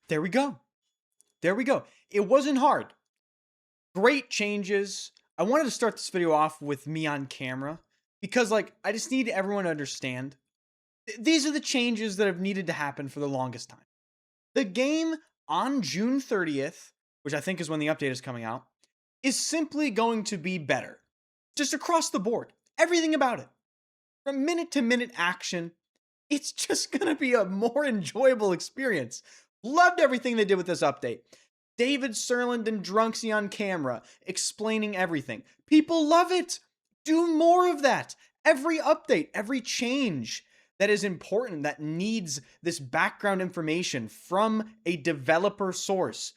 there we go. There we go. It wasn't hard. Great changes. I wanted to start this video off with me on camera because, like, I just need everyone to understand. These are the changes that have needed to happen for the longest time. The game on June 30th, which I think is when the update is coming out, is simply going to be better. Just across the board. Everything about it. From minute to minute action, it's just going to be a more enjoyable experience. Loved everything they did with this update. David Serland and Drunksy on camera, explaining everything. People love it. Do more of that. Every update, every change that is important, that needs this background information from a developer source.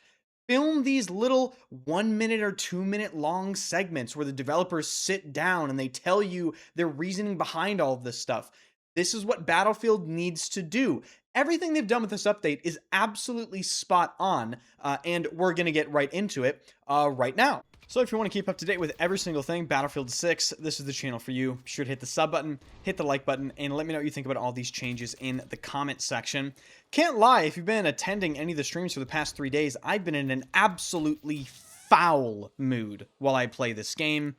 Film these little 1 minute or 2 minute long segments where the developers sit down and they tell you their reasoning behind all of this stuff. This is what Battlefield needs to do. Everything they've done with this update is absolutely spot on, and we're going to get right into it right now. So if you want to keep up to date with every single thing Battlefield 6, this is the channel for you. Be sure to hit the sub button, hit the like button, and let me know what you think about all these changes in the comment section. Can't lie, if you've been attending any of the streams for the past 3 days, I've been in an absolutely foul mood while I play this game.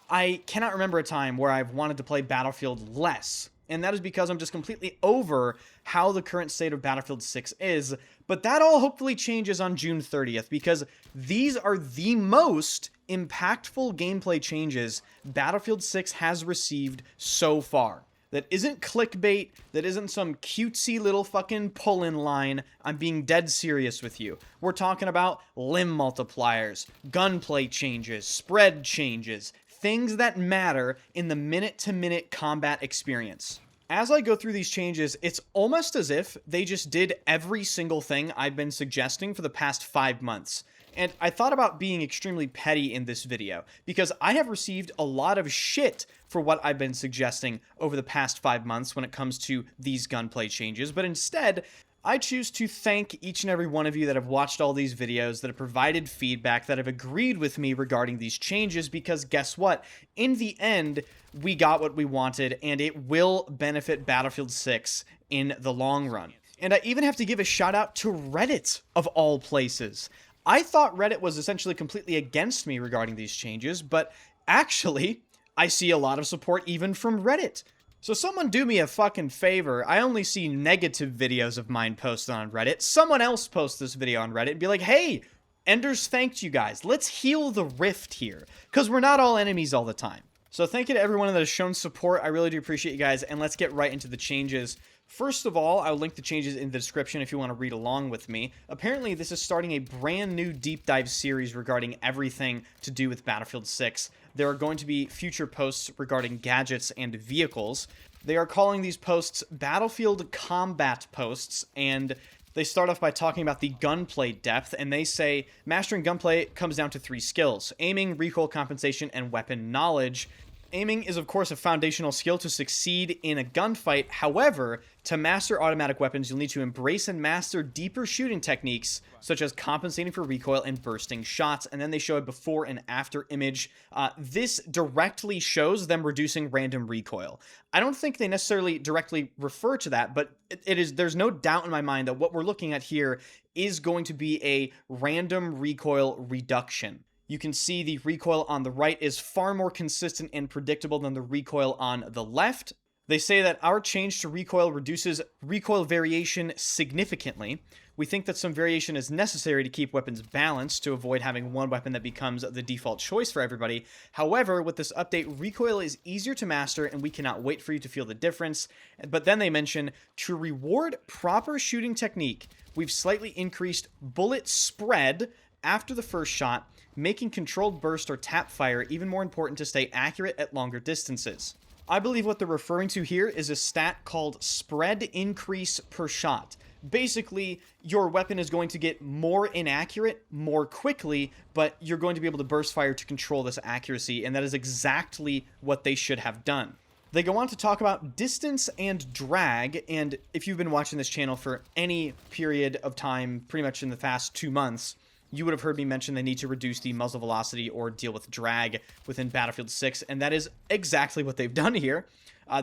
I cannot remember a time where I've wanted to play Battlefield less. And that is because I'm just completely over how the current state of Battlefield 6 is. But that all hopefully changes on June 30th, because these are the most impactful gameplay changes Battlefield 6 has received so far. That isn't clickbait, that isn't some cutesy little fucking pull-in line. I'm being dead serious with you. We're talking about limb multipliers, gunplay changes, spread changes, things that matter in the minute-to-minute combat experience. As I go through these changes, it's almost as if they just did every single thing I've been suggesting for the past 5 months. And I thought about being extremely petty in this video, because I have received a lot of shit for what I've been suggesting over the past 5 months when it comes to these gunplay changes, but instead, I choose to thank each and every one of you that have watched all these videos, that have provided feedback, that have agreed with me regarding these changes, because guess what? In the end, we got what we wanted, and it will benefit Battlefield 6 in the long run. And I even have to give a shout out to Reddit, of all places. I thought Reddit was essentially completely against me regarding these changes, but actually, I see a lot of support even from Reddit. So someone do me a fucking favor. I only see negative videos of mine posted on Reddit. Someone else post this video on Reddit and be like, hey, Enders thanked you guys. Let's heal the rift here, because we're not all enemies all the time. So thank you to everyone that has shown support. I really do appreciate you guys, and let's get right into the changes. First of all, I'll link the changes in the description if you want to read along with me. Apparently, this is starting a brand new deep dive series regarding everything to do with Battlefield 6. There are going to be future posts regarding gadgets and vehicles. They are calling these posts Battlefield Combat Posts, and they start off by talking about the gunplay depth, and they say, mastering gunplay comes down to 3 skills: aiming, recoil compensation, and weapon knowledge. Aiming is, of course, a foundational skill to succeed in a gunfight. However, to master automatic weapons, you'll need to embrace and master deeper shooting techniques, such as compensating for recoil and bursting shots. And then they show a before and after image. This directly shows them reducing random recoil. I don't think they necessarily directly refer to that, but there's no doubt in my mind that what we're looking at here is going to be a random recoil reduction. You can see the recoil on the right is far more consistent and predictable than the recoil on the left. They say that our change to recoil reduces recoil variation significantly. We think that some variation is necessary to keep weapons balanced, to avoid having one weapon that becomes the default choice for everybody. However, with this update, recoil is easier to master, and we cannot wait for you to feel the difference. But then they mention, to reward proper shooting technique, we've slightly increased bullet spread after the first shot, making controlled burst or tap fire even more important to stay accurate at longer distances. I believe what they're referring to here is a stat called spread increase per shot. Basically, your weapon is going to get more inaccurate more quickly, but you're going to be able to burst fire to control this accuracy, and that is exactly what they should have done. They go on to talk about distance and drag, and if you've been watching this channel for any period of time, pretty much in the past 2 months, you would have heard me mention they need to reduce the muzzle velocity or deal with drag within Battlefield 6, and that is exactly what they've done here.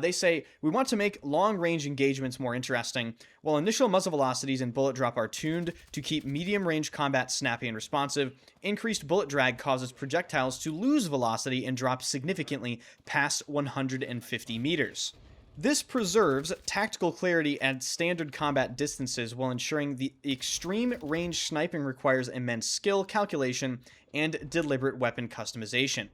They say, we want to make long-range engagements more interesting. While initial muzzle velocities and bullet drop are tuned to keep medium-range combat snappy and responsive, increased bullet drag causes projectiles to lose velocity and drop significantly past 150 meters. This preserves tactical clarity at standard combat distances while ensuring the extreme range sniping requires immense skill, calculation, and deliberate weapon customization.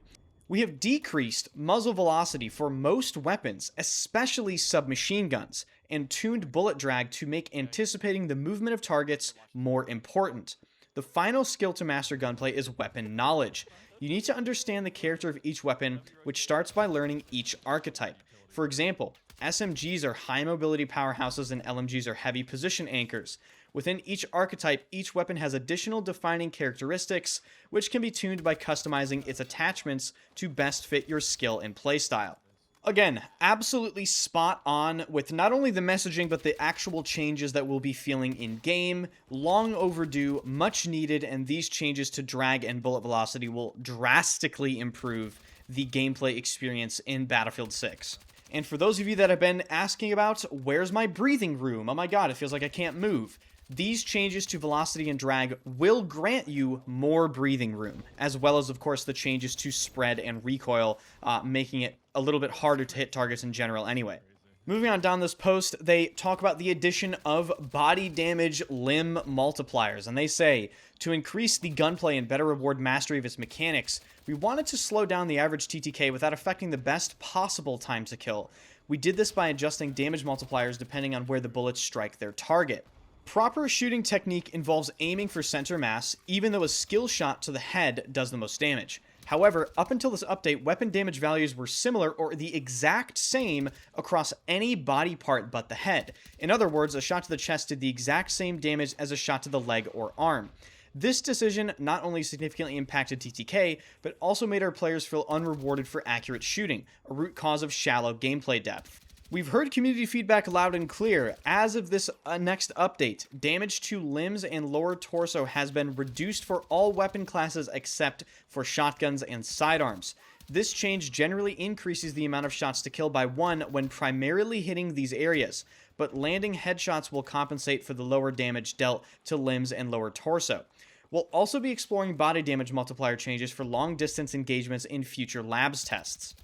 We have decreased muzzle velocity for most weapons, especially submachine guns, and tuned bullet drag to make anticipating the movement of targets more important. The final skill to master gunplay is weapon knowledge. You need to understand the character of each weapon, which starts by learning each archetype. For example, SMGs are high mobility powerhouses and LMGs are heavy position anchors. Within each archetype, each weapon has additional defining characteristics, which can be tuned by customizing its attachments to best fit your skill and playstyle. Again, absolutely spot on with not only the messaging, but the actual changes that we'll be feeling in-game. Long overdue, much needed, and these changes to drag and bullet velocity will drastically improve the gameplay experience in Battlefield 6. And for those of you that have been asking about, where's my breathing room? Oh my god, it feels like I can't move. These changes to velocity and drag will grant you more breathing room, as well as, of course, the changes to spread and recoil, making it a little bit harder to hit targets in general anyway. Moving on down this post, they talk about the addition of body damage limb multipliers, and they say, to increase the gunplay and better reward mastery of its mechanics, we wanted to slow down the average TTK without affecting the best possible time to kill. We did this by adjusting damage multipliers depending on where the bullets strike their target. Proper shooting technique involves aiming for center mass, even though a skill shot to the head does the most damage. However, up until this update, weapon damage values were similar or the exact same across any body part but the head. In other words, a shot to the chest did the exact same damage as a shot to the leg or arm. This decision not only significantly impacted TTK, but also made our players feel unrewarded for accurate shooting, a root cause of shallow gameplay depth. We've heard community feedback loud and clear. As of this next update, damage to limbs and lower torso has been reduced for all weapon classes except for shotguns and sidearms. This change generally increases the amount of shots to kill by 1 when primarily hitting these areas, but landing headshots will compensate for the lower damage dealt to limbs and lower torso. We'll also be exploring body damage multiplier changes for long distance engagements in future labs tests.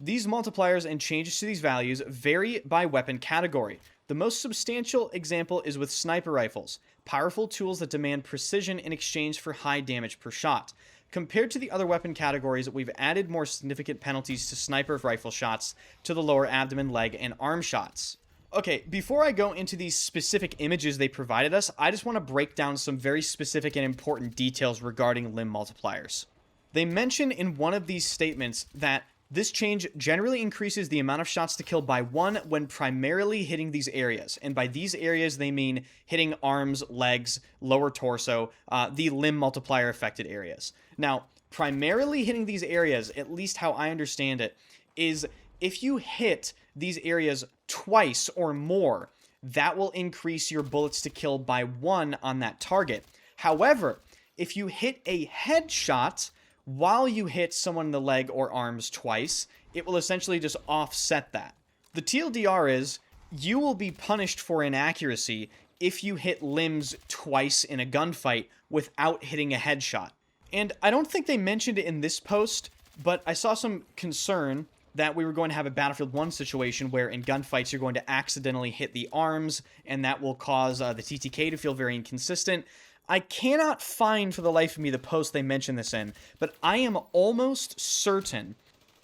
These multipliers and changes to these values vary by weapon category. The most substantial example is with sniper rifles, powerful tools that demand precision in exchange for high damage per shot. Compared to the other weapon categories, we've added more significant penalties to sniper rifle shots to the lower abdomen, leg, and arm shots. Okay, before I go into these specific images they provided us, I just want to break down some very specific and important details regarding limb multipliers. They mention in one of these statements that this change generally increases the amount of shots to kill by 1 when primarily hitting these areas. And by these areas, they mean hitting arms, legs, lower torso, the limb multiplier affected areas. Now, primarily hitting these areas, at least how I understand it, is if you hit these areas twice or more, that will increase your bullets to kill by 1 on that target. However, if you hit a headshot while you hit someone in the leg or arms twice, it will essentially just offset that. The TLDR is, you will be punished for inaccuracy if you hit limbs twice in a gunfight without hitting a headshot. And I don't think they mentioned it in this post, but I saw some concern that we were going to have a Battlefield 1 situation where in gunfights you're going to accidentally hit the arms, and that will cause the TTK to feel very inconsistent. I cannot find for the life of me the post they mentioned this in, but I am almost certain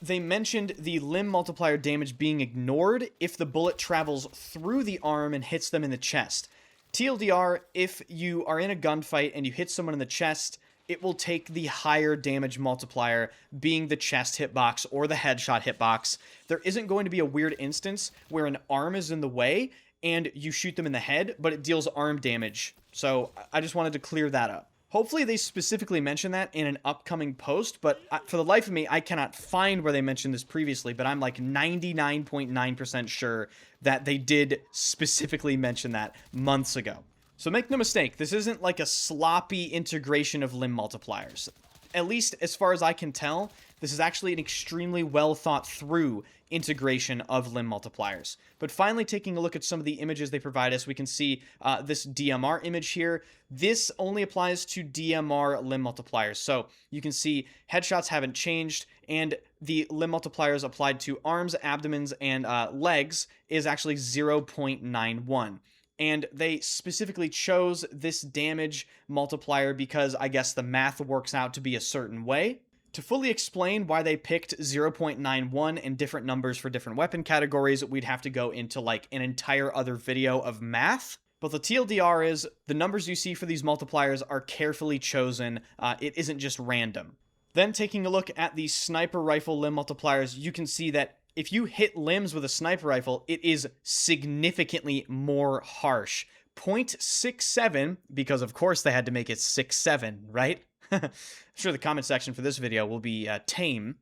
they mentioned the limb multiplier damage being ignored if the bullet travels through the arm and hits them in the chest. TLDR, if you are in a gunfight and you hit someone in the chest, it will take the higher damage multiplier, being the chest hitbox or the headshot hitbox. There isn't going to be a weird instance where an arm is in the way and you shoot them in the head, but it deals arm damage. So I just wanted to clear that up. Hopefully they specifically mention that in an upcoming post, but for the life of me, I cannot find where they mentioned this previously, but I'm like 99.9% sure that they did specifically mention that months ago. So make no mistake, this isn't like a sloppy integration of limb multipliers. At least as far as I can tell, this is actually an extremely well thought through integration of limb multipliers. But finally, taking a look at some of the images they provide us, we can see this DMR image here. This only applies to DMR limb multipliers. So you can see headshots haven't changed, and the limb multipliers applied to arms, abdomens, and legs is actually 0.91. And they specifically chose this damage multiplier because I guess the math works out to be a certain way. To fully explain why they picked 0.91 and different numbers for different weapon categories, we'd have to go into like an entire other video of math. But the TLDR is the numbers you see for these multipliers are carefully chosen. It isn't just random. Then taking a look at the sniper rifle limb multipliers, you can see that if you hit limbs with a sniper rifle, it is significantly more harsh. 0.67, because of course they had to make it 6.7, right? I'm sure the comment section for this video will be tame.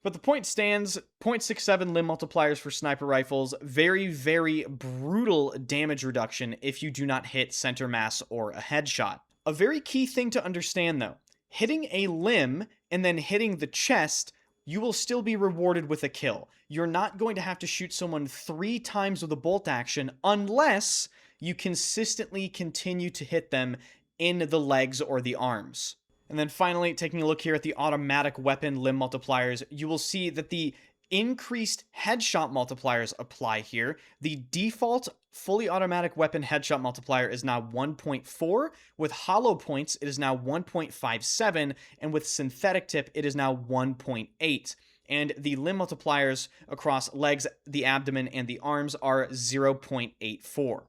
But the point stands, 0.67 limb multipliers for sniper rifles, very, very brutal damage reduction if you do not hit center mass or a headshot. A very key thing to understand though, hitting a limb and then hitting the chest, you will still be rewarded with a kill. You're not going to have to shoot someone 3 times with a bolt action unless you consistently continue to hit them in the legs or the arms. And then finally, taking a look here at the automatic weapon limb multipliers, you will see that the increased headshot multipliers apply here. The default fully automatic weapon headshot multiplier is now 1.4. With hollow points, it is now 1.57. And with synthetic tip, it is now 1.8. And the limb multipliers across legs, the abdomen, and the arms are 0.84.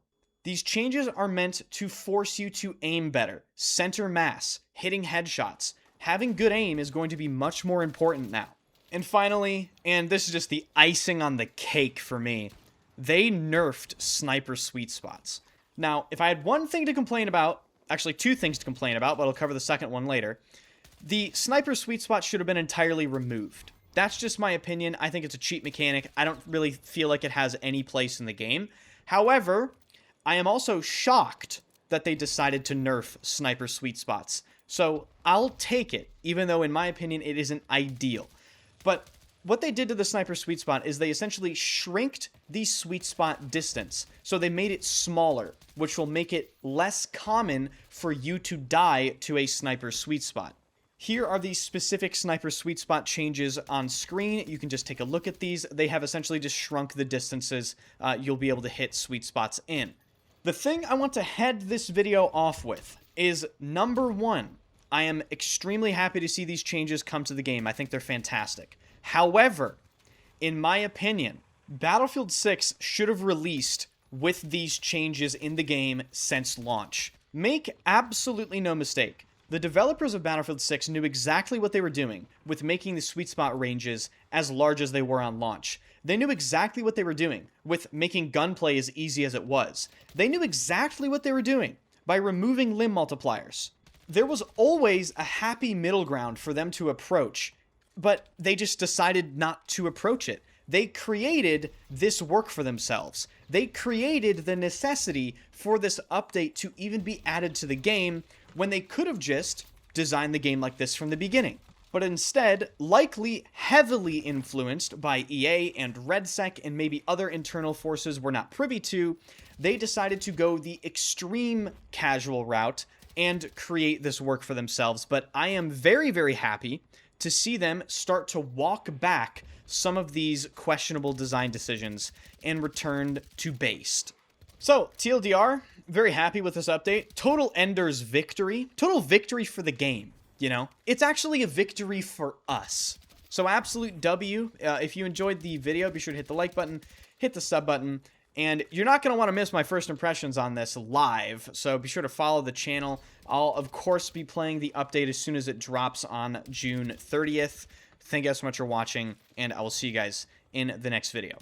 These changes are meant to force you to aim better, center mass, hitting headshots. Having good aim is going to be much more important now. And finally, and this is just the icing on the cake for me, they nerfed sniper sweet spots. Now, if I had one thing to complain about, actually 2 things to complain about, but I'll cover the second one later, the sniper sweet spot should have been entirely removed. That's just my opinion. I think it's a cheap mechanic. I don't really feel like it has any place in the game. However, I am also shocked that they decided to nerf sniper sweet spots. So I'll take it, even though in my opinion it isn't ideal. But what they did to the sniper sweet spot is they essentially shrinked the sweet spot distance. So they made it smaller, which will make it less common for you to die to a sniper sweet spot. Here are the specific sniper sweet spot changes on screen. You can just take a look at these. They have essentially just shrunk the distances you'll be able to hit sweet spots in. The thing I want to head this video off with is, number 1, I am extremely happy to see these changes come to the game. I think they're fantastic. However, in my opinion, Battlefield 6 should have released with these changes in the game since launch. Make absolutely no mistake. The developers of Battlefield 6 knew exactly what they were doing with making the sweet spot ranges as large as they were on launch. They knew exactly what they were doing with making gunplay as easy as it was. They knew exactly what they were doing by removing limb multipliers. There was always a happy middle ground for them to approach, but they just decided not to approach it. They created this work for themselves. They created the necessity for this update to even be added to the game when they could have just designed the game like this from the beginning. But instead, likely heavily influenced by EA and RedSec and maybe other internal forces we're not privy to, they decided to go the extreme casual route and create this work for themselves. But I am very, very happy to see them start to walk back some of these questionable design decisions and return to based. So, TLDR, very happy with this update. Total Ender's victory. Total victory for the game, you know? It's actually a victory for us. So, absolute W. If you enjoyed the video, be sure to hit the like button, hit the sub button, and you're not going to want to miss my first impressions on this live, so be sure to follow the channel. I'll, of course, be playing the update as soon as it drops on June 30th. Thank you guys so much for watching, and I will see you guys in the next video.